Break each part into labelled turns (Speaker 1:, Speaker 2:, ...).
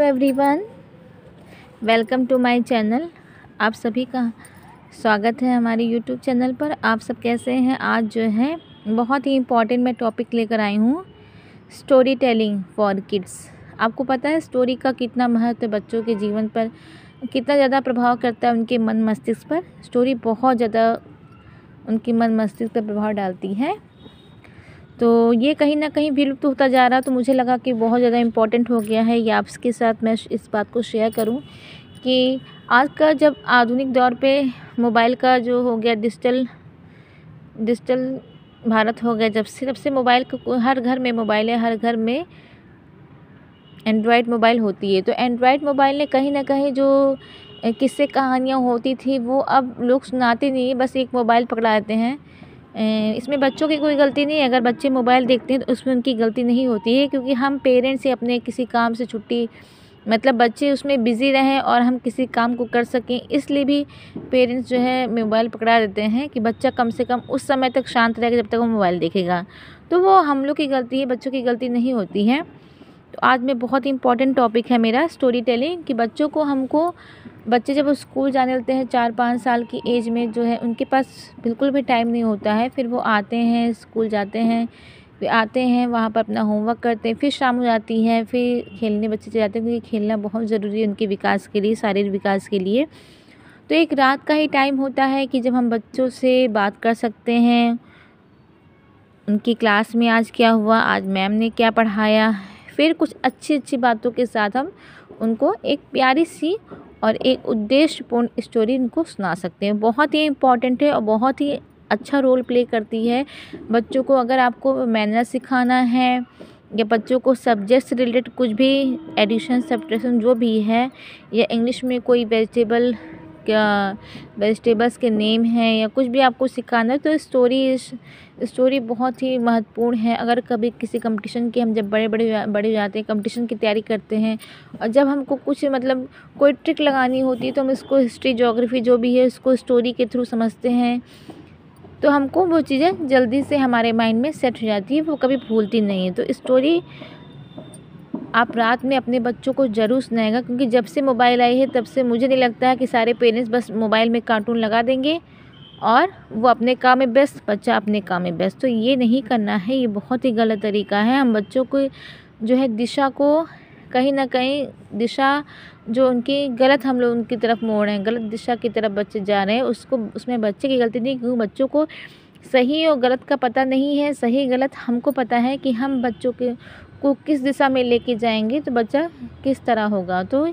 Speaker 1: Everyone, welcome to my channel. आप सभी का स्वागत है हमारे यूट्यूब चैनल पर। आप सब कैसे हैं? आज जो है बहुत ही इम्पॉर्टेंट मैं टॉपिक लेकर आई हूँ, स्टोरी टेलिंग फॉर किड्स। आपको पता है स्टोरी का कितना महत्व बच्चों के जीवन पर कितना ज़्यादा प्रभाव करता है, उनके मन मस्तिष्क पर। स्टोरी बहुत ज़्यादा उनके मन मस्तिष्क पर प्रभाव डालती है। तो ये कहीं ना कहीं विलुप्त होता जा रहा, तो मुझे लगा कि बहुत ज़्यादा इम्पॉर्टेंट हो गया है ये आपके साथ मैं इस बात को शेयर करूं कि आज का जब आधुनिक दौर पे मोबाइल का जो हो गया डिजिटल भारत हो गया, जब से मोबाइल को हर घर में मोबाइल है, हर घर में एंड्रॉयड मोबाइल होती है। तो एंड्रॉयड मोबाइल ने कहीं ना कहीं जो किस्से कहानियाँ होती थी वो अब लोग सुनाते नहीं, बस एक मोबाइल पकड़ा देते हैं। इसमें बच्चों की कोई गलती नहीं है। अगर बच्चे मोबाइल देखते हैं तो उसमें उनकी गलती नहीं होती है, क्योंकि हम पेरेंट्स से अपने किसी काम से छुट्टी मतलब बच्चे उसमें बिज़ी रहें और हम किसी काम को कर सकें, इसलिए भी पेरेंट्स जो है मोबाइल पकड़ा देते हैं कि बच्चा कम से कम उस समय तक शांत रहेगा जब तक वो मोबाइल देखेगा। तो वो हम लोग की गलती है, बच्चों की गलती नहीं होती है। तो आज में बहुत ही इम्पॉर्टेंट टॉपिक है मेरा स्टोरी टेलिंग कि बच्चे जब स्कूल जाने लगते हैं 4-5 साल की एज में, जो है उनके पास बिल्कुल भी टाइम नहीं होता है। फिर वो आते हैं, स्कूल जाते हैं, फिर आते हैं वहाँ पर अपना होमवर्क करते हैं, फिर शाम हो जाती है, फिर खेलने बच्चे चले जाते हैं, क्योंकि खेलना बहुत ज़रूरी है उनके विकास के लिए, शारीरिक विकास के लिए। तो एक रात का ही टाइम होता है कि जब हम बच्चों से बात कर सकते हैं, उनकी क्लास में आज क्या हुआ, आज मैम ने क्या पढ़ाया, फिर कुछ अच्छी बातों के साथ हम उनको एक प्यारी सी और एक उद्देश्यपूर्ण स्टोरी उनको सुना सकते हैं। बहुत ही इम्पॉर्टेंट है और बहुत ही अच्छा रोल प्ले करती है बच्चों को। अगर आपको मैनर सिखाना है या बच्चों को सब्जेक्ट से रिलेटेड कुछ भी एडिशन सब्ट्रैक्शन जो भी है, या इंग्लिश में कोई वेजिटेबल्स के नेम हैं या कुछ भी आपको सिखाना है, तो स्टोरी बहुत ही महत्वपूर्ण है। अगर कभी किसी कंपटीशन के हम जब बड़े हो जाते हैं, कंपटीशन की तैयारी करते हैं, और जब हमको कुछ मतलब कोई ट्रिक लगानी होती है, तो हम इसको हिस्ट्री ज्योग्राफी जो भी है उसको स्टोरी के थ्रू समझते हैं, तो हमको वो चीज़ें जल्दी से हमारे माइंड में सेट हो जाती है, वो कभी भूलती नहीं है। तो स्टोरी आप रात में अपने बच्चों को ज़रूर सुनाएगा, क्योंकि जब से मोबाइल आई है तब से मुझे नहीं लगता है कि सारे पेरेंट्स बस मोबाइल में कार्टून लगा देंगे और वो अपने काम में व्यस्त, बच्चा अपने काम में व्यस्त। तो ये नहीं करना है, ये बहुत ही गलत तरीका है। हम बच्चों को जो है दिशा को कहीं ना कहीं दिशा जो उनकी गलत हम लोग उनकी तरफ मोड़ रहे हैं, गलत दिशा की तरफ बच्चे जा रहे हैं, उसमें बच्चे की गलती नहीं, क्योंकि बच्चों को सही और गलत का पता नहीं है। सही गलत हमको पता है कि हम बच्चों को किस दिशा में लेके जाएंगे तो बच्चा किस तरह होगा। तो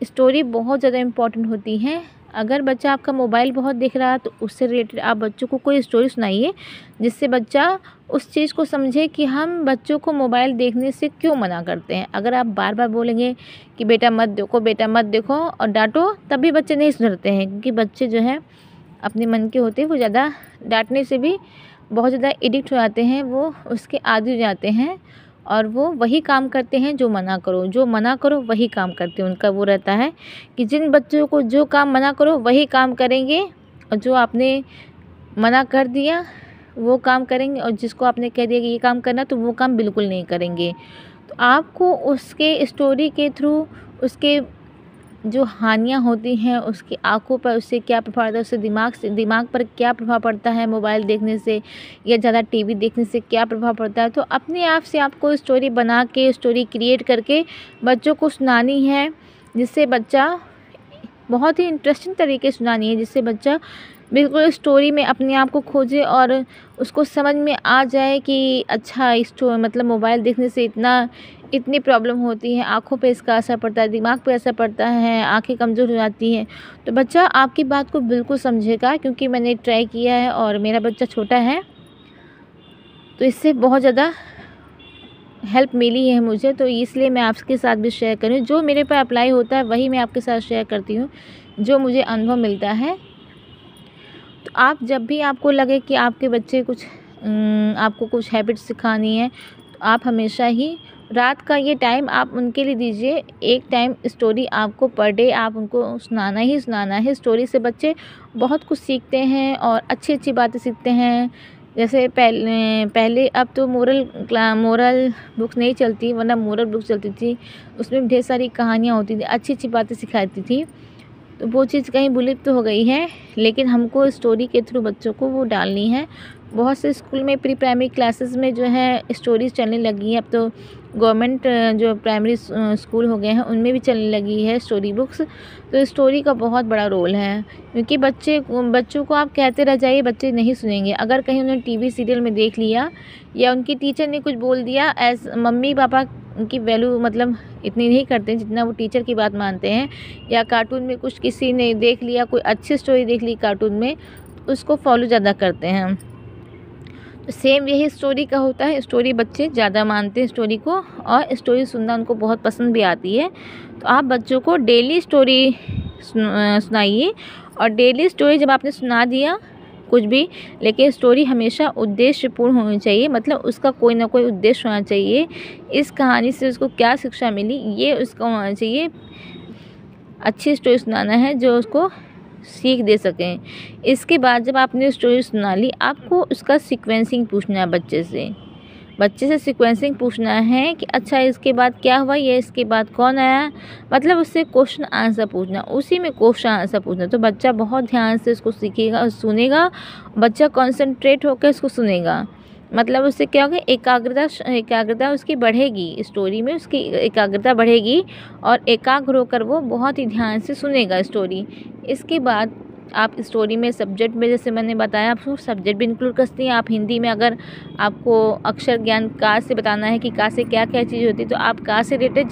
Speaker 1: स्टोरी बहुत ज़्यादा इम्पॉर्टेंट होती है। अगर बच्चा आपका मोबाइल बहुत देख रहा है तो उससे रिलेटेड आप बच्चों को कोई स्टोरी सुनाइए, जिससे बच्चा उस चीज़ को समझे कि हम बच्चों को मोबाइल देखने से क्यों मना करते हैं। अगर आप बार बार बोलेंगे कि बेटा मत देखो और डांटो, तभी बच्चे नहीं सुधरते हैं, क्योंकि बच्चे जो है अपने मन के होते हैं, वो ज़्यादा डांटने से भी बहुत ज़्यादा एडिक्ट हो जाते हैं, वो उसके आदी हो जाते हैं और वो वही काम करते हैं जो मना करो वही काम करते हैं। उनका वो रहता है कि जिन बच्चों को जो काम मना करो वही काम करेंगे, और जो आपने मना कर दिया वो काम करेंगे, और जिसको आपने कह दिया कि ये काम करना तो वो काम बिल्कुल नहीं करेंगे। तो आपको उसके स्टोरी के थ्रू उसके जो हानियाँ होती हैं, उसकी आँखों पर उससे क्या प्रभाव पड़ता है, उससे दिमाग पर क्या प्रभाव पड़ता है मोबाइल देखने से या ज़्यादा टीवी देखने से क्या प्रभाव पड़ता है, तो अपने आप से आपको स्टोरी बना के स्टोरी क्रिएट करके बच्चों को सुनानी है, जिससे बच्चा बहुत ही इंटरेस्टिंग तरीके से सुनानी है, जिससे बच्चा बिल्कुल स्टोरी में अपने आप को खोजे और उसको समझ में आ जाए कि अच्छा मतलब मोबाइल देखने से इतनी प्रॉब्लम होती है, आँखों पे इसका असर पड़ता है, दिमाग पे असर पड़ता है, आँखें कमज़ोर हो जाती हैं। तो बच्चा आपकी बात को बिल्कुल समझेगा, क्योंकि मैंने ट्राई किया है और मेरा बच्चा छोटा है, तो इससे बहुत ज़्यादा हेल्प मिली है मुझे। तो इसलिए मैं आपके साथ भी शेयर करूँ, जो मेरे पर अप्लाई होता है वही मैं आपके साथ शेयर करती हूँ, जो मुझे अनुभव मिलता है। तो आप जब भी आपको लगे कि आपके बच्चे आपको कुछ हैबिट सिखानी है, तो आप हमेशा ही रात का ये टाइम आप उनके लिए दीजिए। एक टाइम स्टोरी आपको पर डे आप उनको सुनाना ही सुनाना है। स्टोरी से बच्चे बहुत कुछ सीखते हैं और अच्छी बातें सीखते हैं जैसे पहले अब तो मोरल बुक्स नहीं चलती, वरना मोरल बुक्स चलती थी, उसमें ढेर सारी कहानियाँ होती थी, अच्छी अच्छी बातें सिखाती थी। तो वो चीज़ कहीं विलुप्त तो हो गई है, लेकिन हमको स्टोरी के थ्रू बच्चों को वो डालनी है। बहुत से स्कूल में प्री प्राइमरी क्लासेस में जो है स्टोरीज़ चलने लगी है। अब तो गवर्नमेंट जो प्राइमरी स्कूल हो गए हैं उनमें भी चलने लगी है स्टोरी बुक्स। तो स्टोरी का बहुत बड़ा रोल है, क्योंकि बच्चों को आप कहते रह जाइए, बच्चे नहीं सुनेंगे। अगर कहीं उन्होंने टीवी सीरियल में देख लिया या उनकी टीचर ने कुछ बोल दिया, मम्मी पापा उनकी वैल्यू मतलब इतनी नहीं करते जितना वो टीचर की बात मानते हैं। या कार्टून में कुछ किसी ने देख लिया, कोई अच्छी स्टोरी देख ली कार्टून में, उसको फॉलो ज़्यादा करते हैं। तो सेम यही स्टोरी का होता है, स्टोरी बच्चे ज़्यादा मानते हैं स्टोरी को, और स्टोरी सुनना उनको बहुत पसंद भी आती है। तो आप बच्चों को डेली स्टोरी सुनाइए, और डेली स्टोरी जब आपने सुना दिया कुछ भी, लेकिन स्टोरी हमेशा उद्देश्यपूर्ण होनी चाहिए, मतलब उसका कोई ना कोई उद्देश्य होना चाहिए। इस कहानी से उसको क्या शिक्षा मिली, ये उसका होना चाहिए। अच्छी स्टोरी सुनाना है जो उसको सीख दे सकें। इसके बाद जब आपने स्टोरी सुना ली, आपको उसका सीक्वेंसिंग पूछना है बच्चे से सीक्वेंसिंग पूछना है कि अच्छा इसके बाद क्या हुआ, ये इसके बाद कौन आया, मतलब उससे क्वेश्चन आंसर पूछना, उसी में क्वेश्चन आंसर पूछना। तो बच्चा बहुत ध्यान से उसको सीखेगा और सुनेगा, बच्चा कॉन्सेंट्रेट होकर उसको सुनेगा। मतलब उससे क्या होगा, एकाग्रता उसकी बढ़ेगी, स्टोरी में उसकी एकाग्रता बढ़ेगी, और एकाग्र होकर वो बहुत ही ध्यान से सुनेगा स्टोरी। इसके बाद आप स्टोरी में सब्जेक्ट में, जैसे मैंने बताया, आप सब्जेक्ट भी इंक्लूड कर सकती हैं। आप हिंदी में अगर आपको अक्षर ज्ञान का से बताना है कि का से क्या क्या चीज़ होती है, तो आप का से रिलेटेड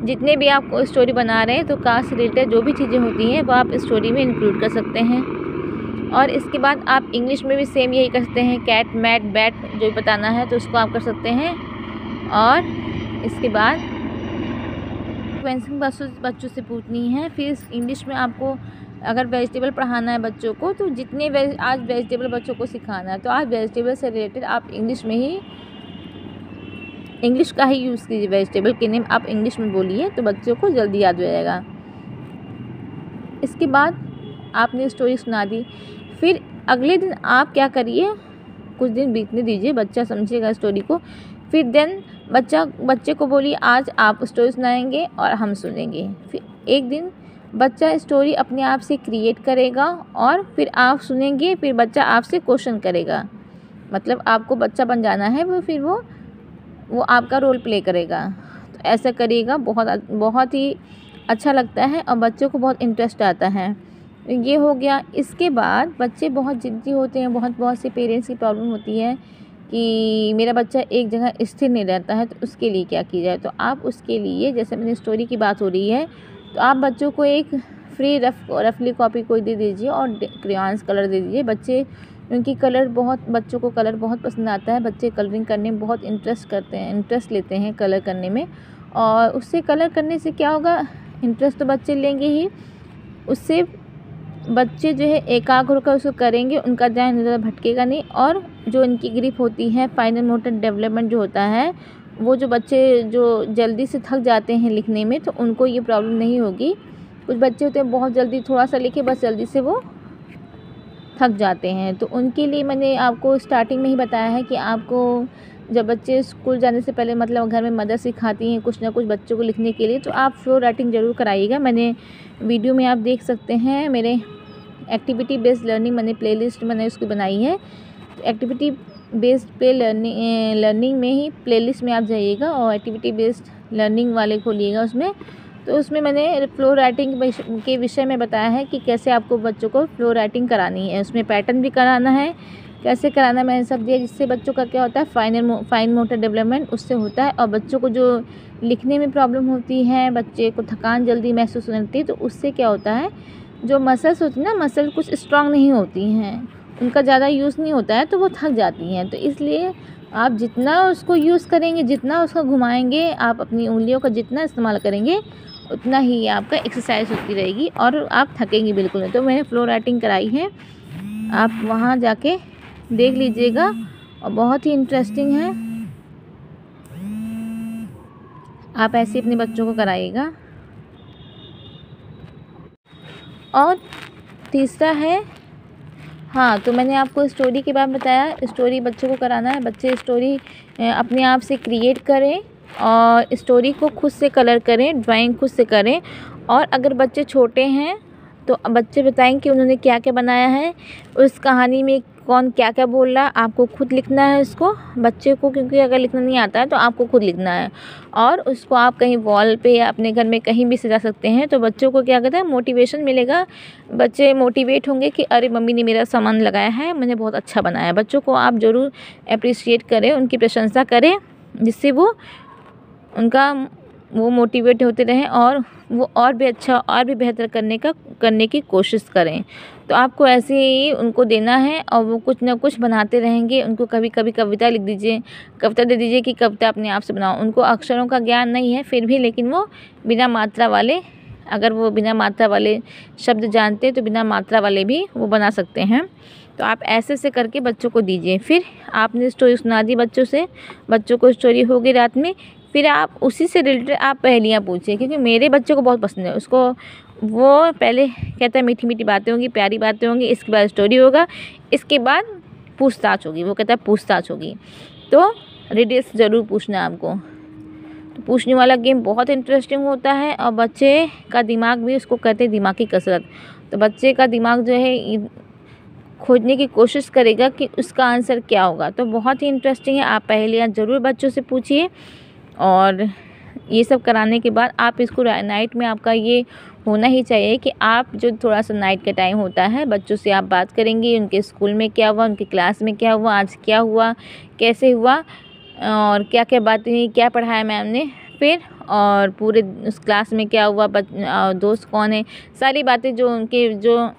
Speaker 1: जितने भी आप स्टोरी बना रहे हैं, तो का से रिलेटेड जो भी चीज़ें होती हैं वो आप स्टोरी में इंक्लूड कर सकते हैं। और इसके बाद आप इंग्लिश में भी सेम यही कर सकते हैं, कैट मैट बैट जो बताना है तो उसको आप कर सकते हैं। और इसके बाद सीक्वेंसिंग बच्चों से पूछनी है। फिर इंग्लिश में आपको अगर वेजिटेबल पढ़ाना है बच्चों को, तो जितने आज वेजिटेबल बच्चों को सिखाना है, तो आज वेजिटेबल से रिलेटेड आप इंग्लिश का ही यूज़ कीजिए। वेजिटेबल के नेम आप इंग्लिश में बोलिए, तो बच्चों को जल्दी याद हो जाएगा। इसके बाद आपने स्टोरी सुना दी, फिर अगले दिन आप क्या करिए, कुछ दिन बीतने दीजिए, बच्चा समझेगा स्टोरी को। फिर देन बच्चे को बोलिए आज आप स्टोरी सुनाएंगे और हम सुनेंगे। फिर एक दिन बच्चा स्टोरी अपने आप से क्रिएट करेगा, और फिर आप सुनेंगे, फिर बच्चा आपसे क्वेश्चन करेगा। मतलब आपको बच्चा बन जाना है, फिर वो आपका रोल प्ले करेगा। तो ऐसा करिएगा, बहुत ही अच्छा लगता है और बच्चों को बहुत इंटरेस्ट आता है। ये हो गया। इसके बाद बच्चे बहुत ज़िद्दी होते हैं, बहुत से पेरेंट्स की प्रॉब्लम होती है कि मेरा बच्चा एक जगह स्थिर नहीं रहता है, तो उसके लिए क्या किया जाए। तो आप उसके लिए, जैसे मैंने स्टोरी की बात हो रही है, तो आप बच्चों को एक फ्री रफली कॉपी कोई दे दीजिए और क्रेयॉन्स कलर दे दीजिए। बच्चों को कलर बहुत पसंद आता है, बच्चे कलरिंग करने में बहुत इंटरेस्ट लेते हैं कलर करने में। और उससे कलर करने से क्या होगा, इंटरेस्ट तो बच्चे लेंगे ही, उससे बच्चे जो है एकाग्र होकर उसको करेंगे, उनका ध्यान ज़्यादा भटकेगा नहीं। और जो इनकी ग्रिप होती है, फाइनल मोटर डेवलपमेंट जो होता है, वो जो बच्चे जो जल्दी से थक जाते हैं लिखने में, तो उनको ये प्रॉब्लम नहीं होगी। कुछ बच्चे होते हैं बहुत जल्दी थोड़ा सा लिखे, बस जल्दी से वो थक जाते हैं। तो उनके लिए मैंने आपको स्टार्टिंग में ही बताया है कि आपको जब बच्चे स्कूल जाने से पहले, मतलब घर में मदर सिखाती हैं कुछ ना कुछ बच्चों को लिखने के लिए, तो आप फ्लो राइटिंग ज़रूर कराइएगा। मैंने वीडियो में आप देख सकते हैं, मेरे एक्टिविटी बेस्ड लर्निंग मैंने प्लेलिस्ट उसकी बनाई है। एक्टिविटी बेस्ड लर्निंग में ही प्लेलिस्ट में आप जाइएगा और एक्टिविटी बेस्ड लर्निंग वाले खोलिएगा उसमें। तो उसमें मैंने फ्लो राइटिंग के विषय में बताया है कि कैसे आपको बच्चों को फ्लो राइटिंग करानी है, उसमें पैटर्न भी कराना है, कैसे कराना मैंने सब दिया, जिससे बच्चों का क्या होता है, फाइन मोटर डेवलपमेंट उससे होता है। और बच्चों को जो लिखने में प्रॉब्लम होती है, बच्चे को थकान जल्दी महसूस होती है, तो उससे क्या होता है, जो मसल्स होती हैं ना, मसल कुछ स्ट्रांग नहीं होती हैं, उनका ज़्यादा यूज़ नहीं होता है, तो वो थक जाती हैं। तो इसलिए आप जितना उसको यूज़ करेंगे, जितना उसको घुमाएंगे, आप अपनी उंगलियों का जितना इस्तेमाल करेंगे, उतना ही आपका एक्सरसाइज होती रहेगी और आप थकेंगे बिल्कुल नहीं। तो मैंने फ्लो राइटिंग कराई है, आप वहाँ जाके देख लीजिएगा, और बहुत ही इंटरेस्टिंग है। आप ऐसे अपने बच्चों को कराइएगा। और तीसरा है हाँ, तो मैंने आपको स्टोरी के बारे में बताया। स्टोरी बच्चों को कराना है, बच्चे स्टोरी अपने आप से क्रिएट करें और स्टोरी को खुद से कलर करें, ड्राइंग खुद से करें। और अगर बच्चे छोटे हैं तो बच्चे बताएं कि उन्होंने क्या क्या बनाया है, उस कहानी में कौन क्या क्या बोल रहा है। आपको खुद लिखना है उसको, बच्चे को, क्योंकि अगर लिखना नहीं आता है तो आपको खुद लिखना है। और उसको आप कहीं वॉल पे या अपने घर में कहीं भी सजा सकते हैं। तो बच्चों को क्या कहते हैं, मोटिवेशन मिलेगा। बच्चे मोटिवेट होंगे कि अरे मम्मी ने मेरा सामान लगाया है, मैंने बहुत अच्छा बनाया है। बच्चों को आप ज़रूर अप्रिशिएट करें, उनकी प्रशंसा करें, जिससे वो मोटिवेट होते रहें और वो और भी अच्छा और भी बेहतर करने की कोशिश करें। तो आपको ऐसे ही उनको देना है और वो कुछ ना कुछ बनाते रहेंगे। उनको कभी कभी कविता लिख दीजिए, कविता दे दीजिए कि कविता अपने आप से बनाओ। उनको अक्षरों का ज्ञान नहीं है फिर भी, लेकिन वो बिना मात्रा वाले, अगर वो बिना मात्रा वाले शब्द जानते तो बिना मात्रा वाले भी वो बना सकते हैं। तो आप ऐसे करके बच्चों को दीजिए। फिर आपने स्टोरी सुना दी बच्चों को स्टोरी होगी रात में। फिर आप उसी से रिलेटेड आप पहेलियाँ पूछिए, क्योंकि मेरे बच्चे को बहुत पसंद है। उसको वो पहले कहता है मीठी मीठी बातें होंगी, प्यारी बातें होंगी, इसके बाद स्टोरी होगा, इसके बाद पूछताछ होगी। वो कहता है पूछताछ होगी। तो रिडल्स ज़रूर पूछना है आपको। तो पूछने वाला गेम बहुत इंटरेस्टिंग होता है और बच्चे का दिमाग भी, उसको कहते हैं दिमाग की कसरत। तो बच्चे का दिमाग जो है खोजने की कोशिश करेगा कि उसका आंसर क्या होगा। तो बहुत ही इंटरेस्टिंग है। आप पहेलियाँ ज़रूर बच्चों से पूछिए। और ये सब कराने के बाद आप इसको नाइट में आपका ये होना ही चाहिए कि आप जो थोड़ा सा नाइट का टाइम होता है, बच्चों से आप बात करेंगे, उनके स्कूल में क्या हुआ, उनकी क्लास में क्या हुआ, आज क्या हुआ, कैसे हुआ और क्या क्या बातें हुई, क्या पढ़ाया मैम ने, फिर और पूरे उस क्लास में क्या हुआ, दोस्त कौन है, सारी बातें जो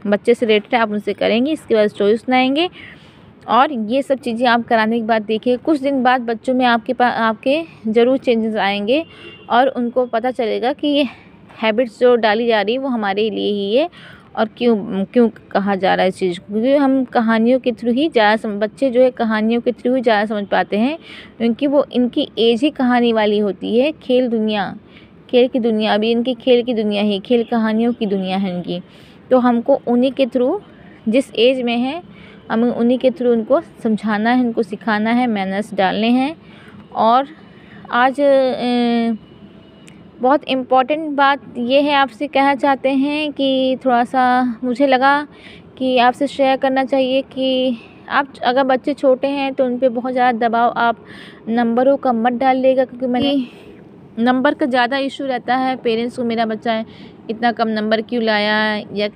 Speaker 1: बच्चे से रिलेटेड आप उनसे करेंगे। इसके बाद स्टोरी सुनाएंगे। और ये सब चीज़ें आप कराने के बाद देखिए कुछ दिन बाद बच्चों में आपके ज़रूर चेंजेस आएंगे और उनको पता चलेगा कि ये हैबिट्स जो डाली जा रही है वो हमारे लिए ही है और क्यों कहा जा रहा है इस चीज़ को। क्योंकि हम कहानियों के थ्रू ही बच्चे जो है कहानियों के थ्रू ही ज़्यादा समझ पाते हैं, क्योंकि वो इनकी एज ही कहानी वाली होती है। खेल की दुनिया अभी इनकी खेल की दुनिया है, खेल कहानियों की दुनिया है इनकी। तो हमको उन्हीं के थ्रू, जिस एज में है हमें उन्हीं के थ्रू उनको समझाना है, उनको सिखाना है, मैनर्स डालने हैं। और आज बहुत इम्पॉर्टेंट बात ये है, आपसे कहना चाहते हैं कि थोड़ा सा मुझे लगा कि आपसे शेयर करना चाहिए कि आप अगर बच्चे छोटे हैं तो उन पे बहुत ज़्यादा दबाव आप नंबरों का मत डालिएगा, क्योंकि मैंने नंबर का ज़्यादा इशू रहता है पेरेंट्स को। मेरा बच्चा इतना कम नंबर क्यों लाया या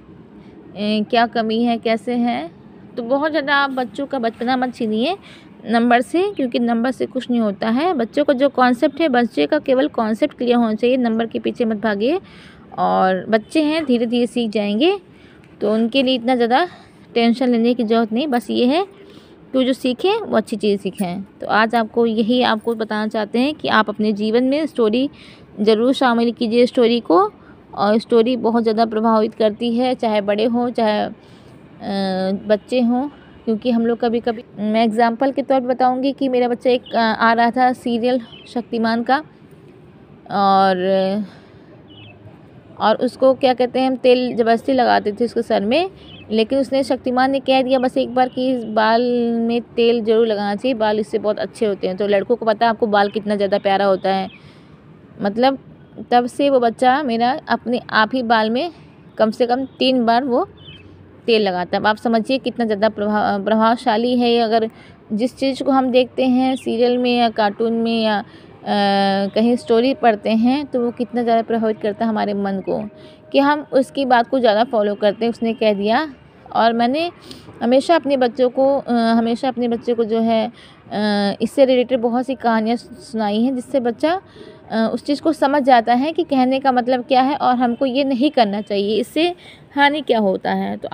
Speaker 1: क्या कमी है, कैसे है। तो बहुत ज़्यादा आप बच्चों का बचपना मत छीनिए नंबर से, क्योंकि नंबर से कुछ नहीं होता है। बच्चों का जो कॉन्सेप्ट है, बच्चे का केवल कॉन्सेप्ट क्लियर होना चाहिए, नंबर के पीछे मत भागिए। और बच्चे हैं, धीरे धीरे सीख जाएंगे, तो उनके लिए इतना ज़्यादा टेंशन लेने की ज़रूरत नहीं। बस ये है कि जो सीखें वो अच्छी चीज़ सीखें। तो आज आपको बताना चाहते हैं कि आप अपने जीवन में स्टोरी ज़रूर शामिल कीजिए स्टोरी को। और स्टोरी बहुत ज़्यादा प्रभावित करती है, चाहे बड़े हों चाहे बच्चे हों। क्योंकि हम लोग कभी कभी, मैं एग्ज़ाम्पल के तौर पर बताऊंगी कि मेरा बच्चा एक आ रहा था सीरियल शक्तिमान का, और उसको क्या कहते हैं, हम तेल ज़बरदस्ती लगाते थे उसके सर में। लेकिन उसने, शक्तिमान ने कह दिया बस एक बार कि बाल में तेल ज़रूर लगाना चाहिए, बाल इससे बहुत अच्छे होते हैं। तो लड़कों को पता है आपको बाल कितना ज़्यादा प्यारा होता है। मतलब तब से वो बच्चा मेरा अपने आप ही बाल में कम से कम 3 बार वो तेल लगाता है। अब आप समझिए कितना ज़्यादा प्रभावशाली है। अगर जिस चीज़ को हम देखते हैं सीरियल में या कार्टून में या कहीं स्टोरी पढ़ते हैं, तो वो कितना ज़्यादा प्रभावित करता है हमारे मन को, कि हम उसकी बात को ज़्यादा फॉलो करते हैं। उसने कह दिया। और मैंने हमेशा अपने बच्चे को जो है इससे रिलेटेड बहुत सी कहानियाँ सुनाई हैं, जिससे बच्चा उस चीज़ को समझ जाता है कि कहने का मतलब क्या है और हमको ये नहीं करना चाहिए, इससे हानि क्या होता है। तो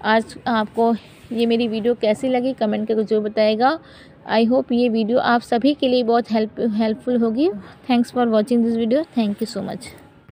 Speaker 1: आज आपको ये मेरी वीडियो कैसी लगी कमेंट करके जो बताएगा। आई होप ये वीडियो आप सभी के लिए बहुत हेल्पफुल होगी। Thanks for watching this video. Thank you so much.